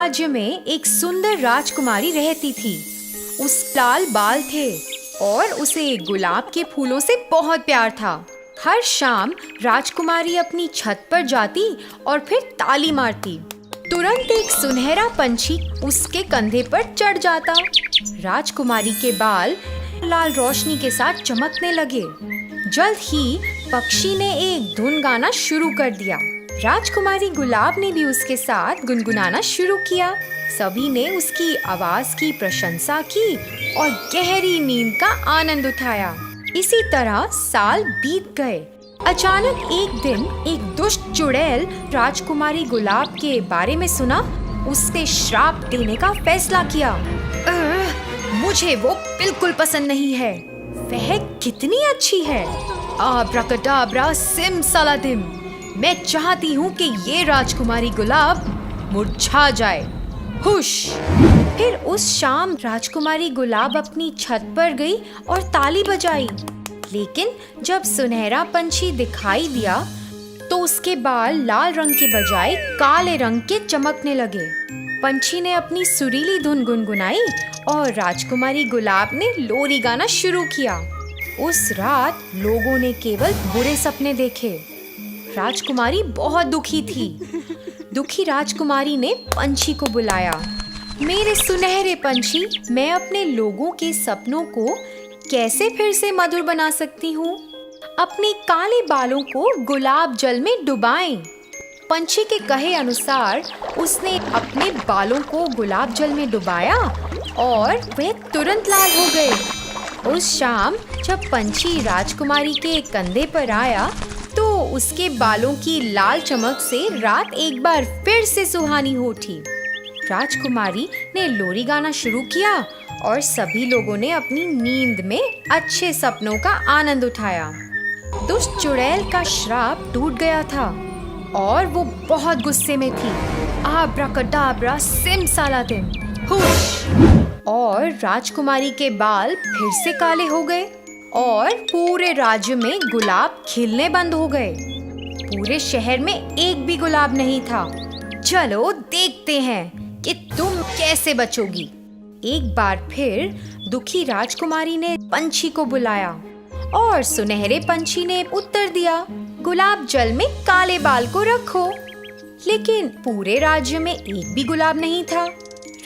राज्य में एक सुंदर राजकुमारी रहती थी। उस लाल बाल थे और उसे गुलाब के फूलों से बहुत प्यार था। हर शाम राजकुमारी अपनी छत पर जाती और फिर ताली मारती। तुरंत एक सुनहरा पंछी उसके कंधे पर चढ़ जाता। राजकुमारी के बाल लाल रोशनी के साथ चमकने लगे। जल्द ही पक्षी ने एक धुन गाना शुरू कर दिया। राजकुमारी गुलाब ने भी उसके साथ गुनगुनाना शुरू किया। सभी ने उसकी आवाज की प्रशंसा की और गहरी नींद का आनंद उठाया। इसी तरह साल बीत गए। अचानक एक दिन एक दुष्ट चुड़ैल राजकुमारी गुलाब के बारे में सुना। उससे श्राप देने का फैसला किया। मुझे वो बिल्कुल पसंद नहीं है। वह कितनी अच्छी है। आब्राकडाब्रा सिमसलादिम। मैं चाहती हूँ कि ये राजकुमारी गुलाब मुरझा जाए। हुश! फिर उस शाम राजकुमारी गुलाब अपनी छत पर गई और ताली बजाई। लेकिन जब सुनहरा पंछी दिखाई दिया तो उसके बाल लाल रंग के बजाय काले रंग के चमकने लगे। पंछी ने अपनी सुरीली धुन गुनगुनाई और राजकुमारी गुलाब ने लोरी गाना शुरू किया। उस रात लोगों ने केवल बुरे सपने देखे। राजकुमारी बहुत दुखी थी। दुखी राजकुमारी ने पंछी को बुलाया। मेरे सुनहरे पंछी, मैं अपने लोगों के सपनों को कैसे फिर से मधुर बना सकती हूँ? अपने काले बालों को गुलाब जल में डुबाएं। पंछी के कहे अनुसार उसने अपने बालों को गुलाब जल में डुबाया और वे तुरंत लाल हो गए। उस शाम जब पंछी राजकुमारी के कंधे पर आया तो उसके बालों की लाल चमक से रात एक बार फिर से सुहानी हो उठी। राजकुमारी ने लोरी गाना शुरू किया और सभी लोगों ने अपनी नींद में अच्छे सपनों का आनंद उठाया। दुष्ट चुड़ैल का श्राप टूट गया था और वो बहुत गुस्से में थी। आब्राकडाब्रा सिमसालादिम। हुश! और राजकुमारी के बाल फिर से काले हो गए और पूरे राज्य में गुलाब खिलने बंद हो गए। पूरे शहर में एक भी गुलाब नहीं था। चलो देखते हैं कि तुम कैसे बचोगी। एक बार फिर दुखी राजकुमारी ने पंछी को बुलाया और सुनहरे पंछी ने उत्तर दिया, गुलाब जल में काले बाल को रखो। लेकिन पूरे राज्य में एक भी गुलाब नहीं था।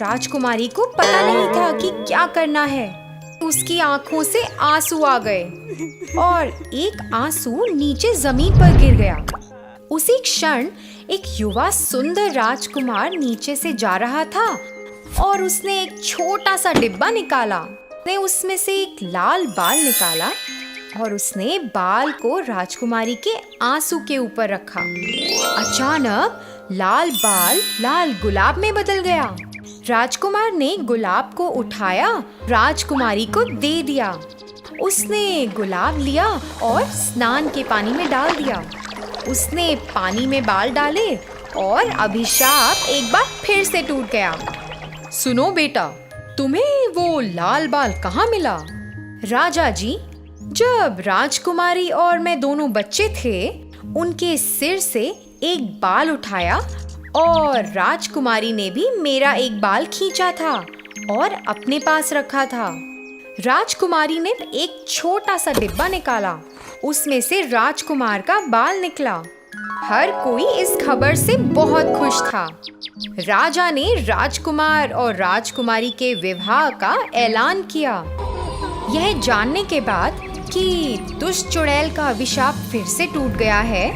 राजकुमारी को पता नहीं था कि क्या करना है। उसकी आंखों से आंसू आ गए और एक आंसू नीचे जमीन पर गिर गया। उसी क्षण एक युवा सुंदर राजकुमार नीचे से जा रहा था और उसने एक छोटा सा डिब्बा निकाला। उसने उसमें से एक लाल बाल निकाला और उसने बाल को राजकुमारी के आंसू के ऊपर रखा। अचानक लाल बाल लाल गुलाब में बदल गया। राजकुमार ने गुलाब को उठाया, राजकुमारी को दे दिया। उसने गुलाब लिया और स्नान के पानी में डाल दिया। उसने पानी में बाल डाले और अभिशाप एक बार फिर से टूट गया। सुनो बेटा, तुम्हें वो लाल बाल कहाँ मिला? राजा जी, जब राजकुमारी और मैं दोनों बच्चे थे, उनके सिर से एक बाल उठाया और राजकुमारी ने भी मेरा एक बाल खींचा था और अपने पास रखा था। राजकुमारी ने एक छोटा सा डिब्बा निकाला, उसमें से राजकुमार का बाल निकला। हर कोई इस खबर से बहुत खुश था। राजा ने राजकुमार और राजकुमारी के विवाह का ऐलान किया। यह जानने के बाद कि दुष्ट चुड़ैल का अभिशाप फिर से टूट गया है,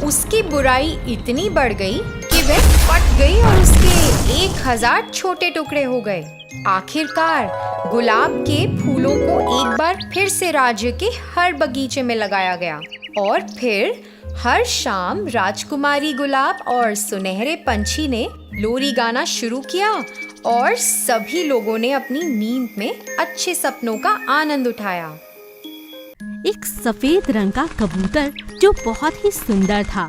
उसकी बुराई इतनी बढ़ गई कि वह फट गई और उसके 1000 छोटे टुकड़े हो गए। आखिरकार गुलाब के फूलों को एक बार फिर से राज्य के हर बगीचे में लगाया गया और फिर हर शाम राजकुमारी गुलाब और सुनहरे पंछी ने लोरी गाना शुरू किया और सभी लोगों ने अपनी नींद में अच्छे सपनों का आनंद उठाया। एक सफेद रंग का कबूतर जो बहुत ही सुंदर था,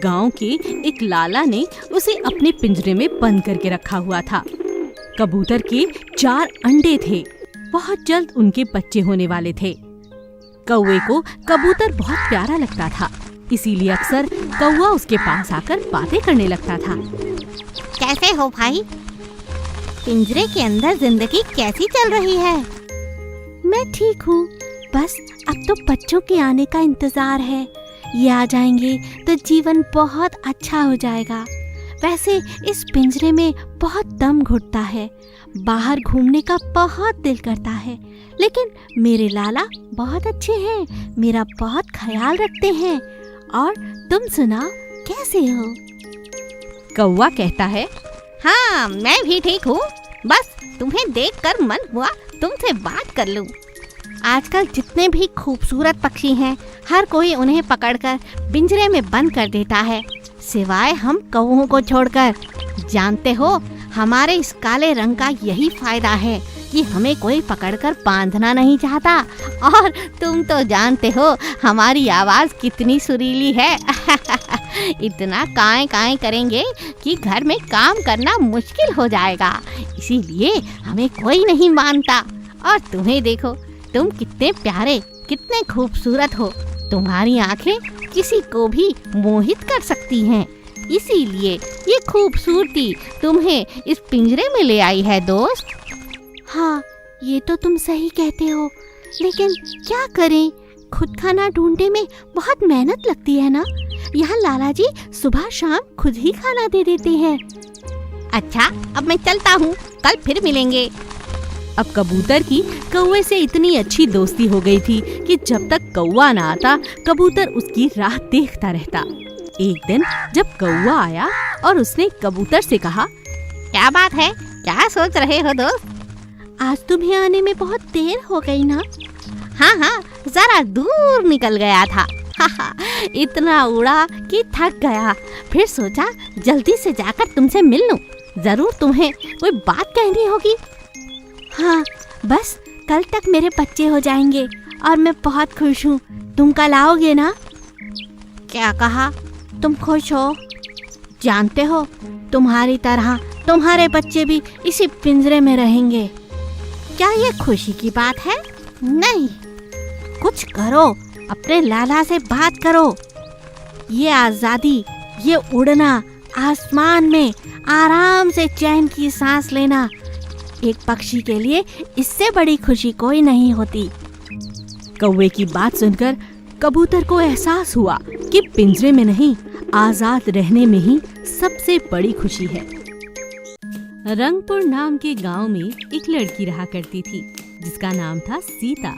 गांव के एक लाला ने उसे अपने पिंजरे में बंद करके रखा हुआ था। कबूतर के 4 अंडे थे। बहुत जल्द उनके बच्चे होने वाले थे। कौवे को कबूतर बहुत प्यारा लगता था, इसीलिए अक्सर कौवा उसके पास आकर बातें करने लगता था। कैसे हो भाई? पिंजरे के अंदर जिंदगी कैसी चल रही है? मैं ठीक हूँ, बस अब तो बच्चों के आने का इंतजार है। ये आ जाएंगे तो जीवन बहुत अच्छा हो जाएगा। वैसे इस पिंजरे में बहुत दम घुटता है, बाहर घूमने का बहुत दिल करता है, लेकिन मेरे लाला बहुत अच्छे हैं, मेरा बहुत ख्याल रखते हैं। और तुम सुनाओ, कैसे हो? कौवा कहता है, हाँ, मैं भी ठीक हूँ। बस तुम्हें देखकर मन हुआ तुमसे बात कर लूँ। आजकल जितने भी खूबसूरत पक्षी हैं, हर कोई उन्हें पकड़कर पिंजरे में बंद कर देता है, सिवाय हम कौवों को छोड़कर। जानते हो, हमारे इस काले रंग का यही फायदा है कि हमें कोई पकड़कर बांधना नहीं चाहता। और तुम तो जानते हो हमारी आवाज़ कितनी सुरीली है। इतना काएं काएं करेंगे कि घर में काम करना मुश्किल हो जाएगा, इसीलिए हमें कोई नहीं मानता। और तुम्हें देखो, तुम कितने प्यारे, कितने खूबसूरत हो। तुम्हारी आंखें किसी को भी मोहित कर सकती हैं, इसीलिए ये खूबसूरती तुम्हें इस पिंजरे में ले आई है दोस्त। हाँ, ये तो तुम सही कहते हो, लेकिन क्या करें, खुद खाना ढूंढने में बहुत मेहनत लगती है ना। यहाँ लाला जी सुबह शाम खुद ही खाना दे देते हैं। अच्छा, अब मैं चलता हूँ, कल फिर मिलेंगे। अब कबूतर की कौवे से इतनी अच्छी दोस्ती हो गई थी कि जब तक कौवा ना आता, कबूतर उसकी राह देखता रहता। एक दिन जब कौवा आया और उसने कबूतर से कहा, क्या बात है, क्या सोच रहे हो दोस्त? आज तुम्हें आने में बहुत देर हो गई ना। हाँ हाँ, जरा दूर निकल गया था। इतना उड़ा कि थक गया, फिर सोचा जल्दी से जाकर तुमसे मिल लूं। जरूर तुम्हें कोई बात कहनी होगी। हाँ, बस कल तक मेरे बच्चे हो जाएंगे और मैं बहुत खुश हूँ। तुम कल आओगे ना? क्या कहा? तुम खुश हो? जानते हो, तुम्हारी तरह तुम्हारे बच्चे भी इसी पिंजरे में रहेंगे। क्या ये खुशी की बात है? नहीं, कुछ करो, अपने लाला से बात करो। ये आज़ादी, ये उड़ना, आसमान में आराम से चैन की सांस लेना, एक पक्षी के लिए इससे बड़ी खुशी कोई नहीं होती। कौवे की बात सुनकर कबूतर को एहसास हुआ कि पिंजरे में नहीं, आजाद रहने में ही सबसे बड़ी खुशी है। रंगपुर नाम के गांव में एक लड़की रहा करती थी, जिसका नाम था सीता।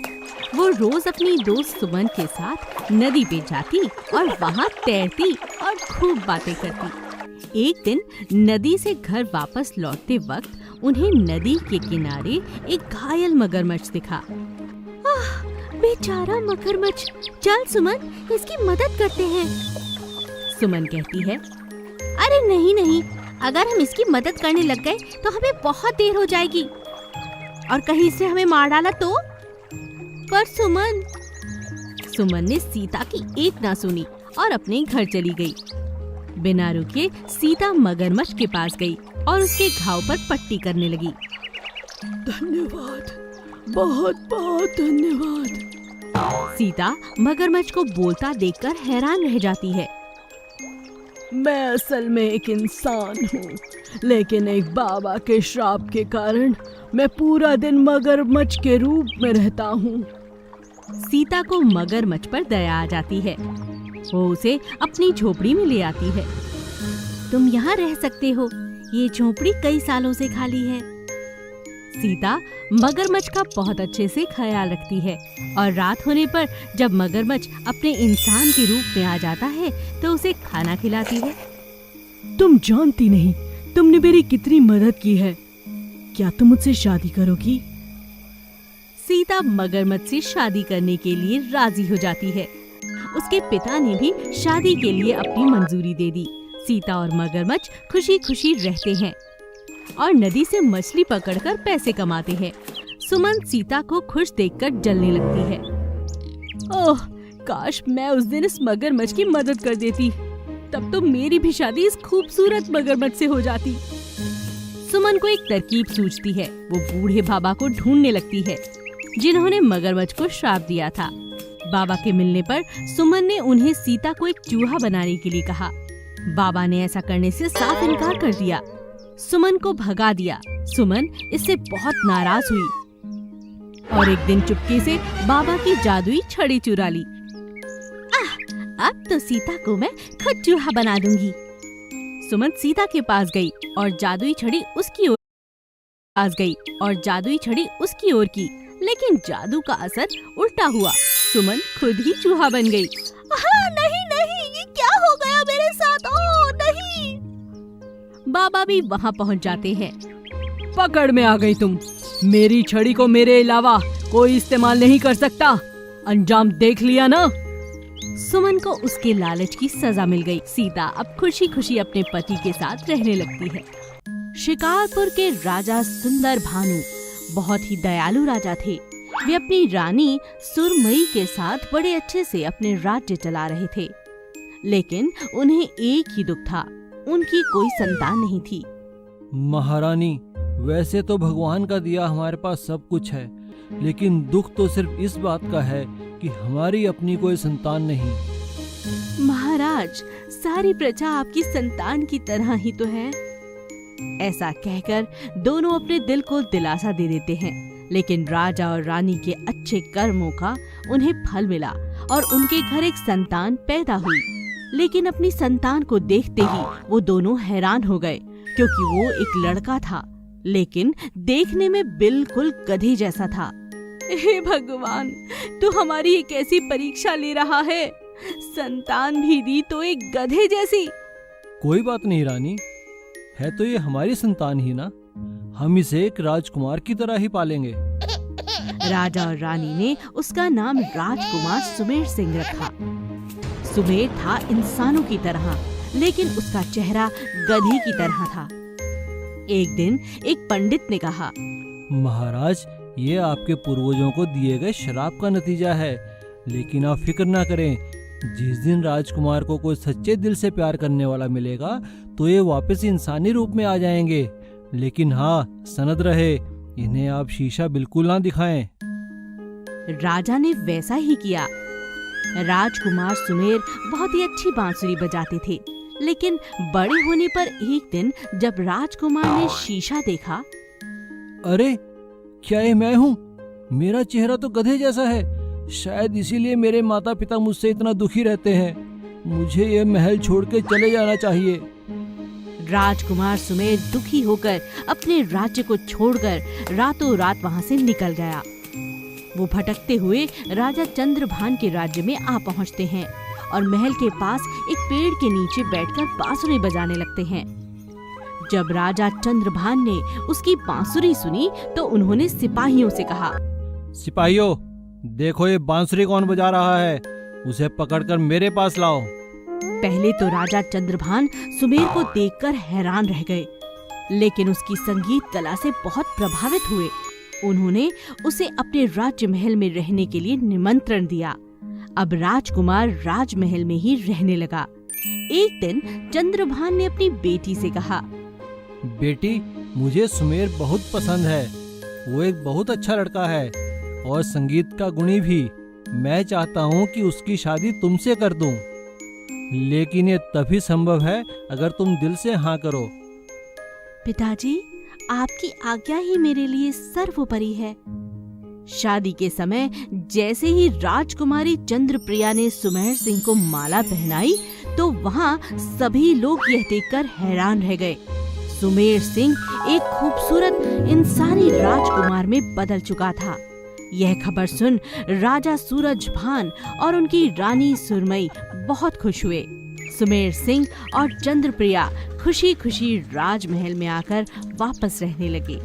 वो रोज अपनी दोस्त सुमन के साथ नदी पे जाती और वहाँ तैरती और खूब बातें करती। एक दिन नदी से घर वापस लौटते वक्त उन्हें नदी के किनारे एक घायल मगरमच्छ दिखा। बेचारा मगरमच्छ, चल सुमन, इसकी मदद करते हैं। सुमन कहती है, अरे नहीं नहीं, अगर हम इसकी मदद करने लग गए तो हमें बहुत देर हो जाएगी, और कहीं से हमें मार डाला तो? पर सुमन ने सीता की एक ना सुनी और अपने घर चली गई। बिना रुके सीता मगरमच्छ के पास गई और उसके घाव पर पट्टी करने लगी। धन्यवाद, बहुत बहुत धन्यवाद। सीता मगरमच्छ को बोलता देखकर हैरान रह जाती है। मैं असल में एक इंसान हूँ, लेकिन एक बाबा के श्राप के कारण मैं पूरा दिन मगरमच्छ के रूप में रहता हूँ। सीता को मगरमच्छ पर दया आ जाती है। वो उसे अपनी झोपड़ी में ले आती है। तुम यहाँ रह सकते हो, ये झोपड़ी कई सालों से खाली है। सीता मगरमच्छ का बहुत अच्छे से ख्याल रखती है और रात होने पर जब मगरमच्छ अपने इंसान के रूप में आ जाता है तो उसे खाना खिलाती है। तुम जानती नहीं तुमने मेरी कितनी मदद की है। क्या तुम मुझसे शादी करोगी? सीता मगरमच्छ से शादी करने के लिए राजी हो जाती है। उसके पिता ने भी शादी के लिए अपनी मंजूरी दे दी। सीता और मगरमच्छ खुशी खुशी रहते हैं और नदी से मछली पकड़कर पैसे कमाते हैं। सुमन सीता को खुश देखकर जलने लगती है। ओह, काश मैं उस दिन इस मगरमच्छ की मदद कर देती, तब तो मेरी भी शादी इस खूबसूरत मगरमच्छ से हो जाती। सुमन को एक तरकीब सूझती है। वो बूढ़े बाबा को ढूंढने लगती है, जिन्होंने मगरमच्छ को श्राप दिया था। बाबा के मिलने पर सुमन ने उन्हें सीता को एक चूहा बनाने के लिए कहा। बाबा ने ऐसा करने से साफ इनकार कर दिया। सुमन को भगा दिया सुमन इससे बहुत नाराज हुई और एक दिन चुपके से बाबा की जादुई छड़ी चुरा ली। अब तो सीता को मैं खुद चूहा बना दूंगी। सुमन सीता के पास गई और जादुई छड़ी उसकी ओर की, लेकिन जादू का असर उल्टा हुआ। सुमन खुद ही चूहा बन गई। नहीं नहीं, ये क्या हो गया मेरे साथ? ओह नहीं! बाबा भी वहाँ पहुँच जाते हैं। पकड़ में आ गई तुम। मेरी छड़ी को मेरे अलावा कोई इस्तेमाल नहीं कर सकता। अंजाम देख लिया ना। सुमन को उसके लालच की सजा मिल गई। सीता अब खुशी खुशी अपने पति के साथ रहने लगती है। शिकारपुर के राजा सुंदर भानु बहुत ही दयालु राजा थे। वे अपनी रानी सुरमई के साथ बड़े अच्छे से अपने राज्य चला रहे थे, लेकिन उन्हें एक ही दुख था, उनकी कोई संतान नहीं थी। महारानी, वैसे तो भगवान का दिया हमारे पास सब कुछ है, लेकिन दुख तो सिर्फ इस बात का है कि हमारी अपनी कोई संतान नहीं। महाराज, सारी प्रजा आपकी संतान की तरह ही तो है। ऐसा कहकर दोनों अपने दिल को दिलासा दे देते हैं, लेकिन राजा और रानी के अच्छे कर्मों का उन्हें फल मिला और उनके घर एक संतान पैदा हुई। लेकिन अपनी संतान को देखते ही वो दोनों हैरान हो गए, क्योंकि वो एक लड़का था, लेकिन देखने में बिल्कुल गधे जैसा था। हे भगवान, तू हमारी एक ऐसी परीक्षा ले रहा है, संतान भी दी तो एक गधे जैसी। कोई बात नहीं रानी, है तो ये हमारी संतान ही ना। हम इसे एक राजकुमार की तरह ही पालेंगे। राजा और रानी ने उसका नाम राजकुमार सुमेर सिंह रखा। सुमेर था इंसानों की तरह, लेकिन उसका चेहरा गधे की तरह था। एक दिन एक पंडित ने कहा, महाराज, ये आपके पूर्वजों को दिए गए श्राप का नतीजा है, लेकिन आप फिक्र ना करें। जिस दिन राजकुमार को कोई सच्चे दिल से प्यार करने वाला मिलेगा तो ये वापस इंसानी रूप में आ जाएंगे। लेकिन हाँ, सनद रहे, इन्हें आप शीशा बिल्कुल ना दिखाएं। राजा ने वैसा ही किया। राजकुमार सुमेर बहुत ही अच्छी बांसुरी बजाते थे, लेकिन बड़े होने पर एक दिन जब राजकुमार ने शीशा देखा, अरे क्या ये मैं हूँ? मेरा चेहरा तो गधे जैसा है। शायद इसीलिए मेरे माता पिता मुझसे इतना दुखी रहते हैं। मुझे ये महल छोड़ के चले जाना चाहिए। राजकुमार सुमेर दुखी होकर अपने राज्य को छोड़कर रातों रात वहां से निकल गया। वो भटकते हुए राजा चंद्रभान के राज्य में आ पहुंचते हैं और महल के पास एक पेड़ के नीचे बैठकर बांसुरी बजाने लगते हैं। जब राजा चंद्रभान ने उसकी बांसुरी सुनी तो उन्होंने सिपाहियों से कहा, सिपाहियों, देखो ये बांसुरी कौन बजा रहा है, उसे पकड़कर मेरे पास लाओ। पहले तो राजा चंद्रभान सुमेर को देखकर हैरान रह गए, लेकिन उसकी संगीत कला से बहुत प्रभावित हुए। उन्होंने उसे अपने राज्य महल में रहने के लिए निमंत्रण दिया। अब राजकुमार राजमहल में ही रहने लगा। एक दिन चंद्रभान ने अपनी बेटी से कहा, बेटी, मुझे सुमेर बहुत पसंद है। वो एक बहुत अच्छा लड़का है और संगीत का गुणी भी। मैं चाहता हूँ कि उसकी शादी तुमसे कर दूं, लेकिन ये तभी संभव है अगर तुम दिल से हाँ करो। पिताजी, आपकी आज्ञा ही मेरे लिए सर्वोपरि है। शादी के समय जैसे ही राजकुमारी चंद्रप्रिया ने सुमेर सिंह को माला पहनाई तो वहाँ सभी लोग यह देखकर हैरान रह गए। सुमेर सिंह एक खूबसूरत इंसानी राजकुमार में बदल चुका था। यह खबर सुन राजा सूरजभान और उनकी रानी सुरमई बहुत खुश हुए। सुमेर सिंह और चंद्रप्रिया खुशी खुशी राजमहल में आकर वापस रहने लगे।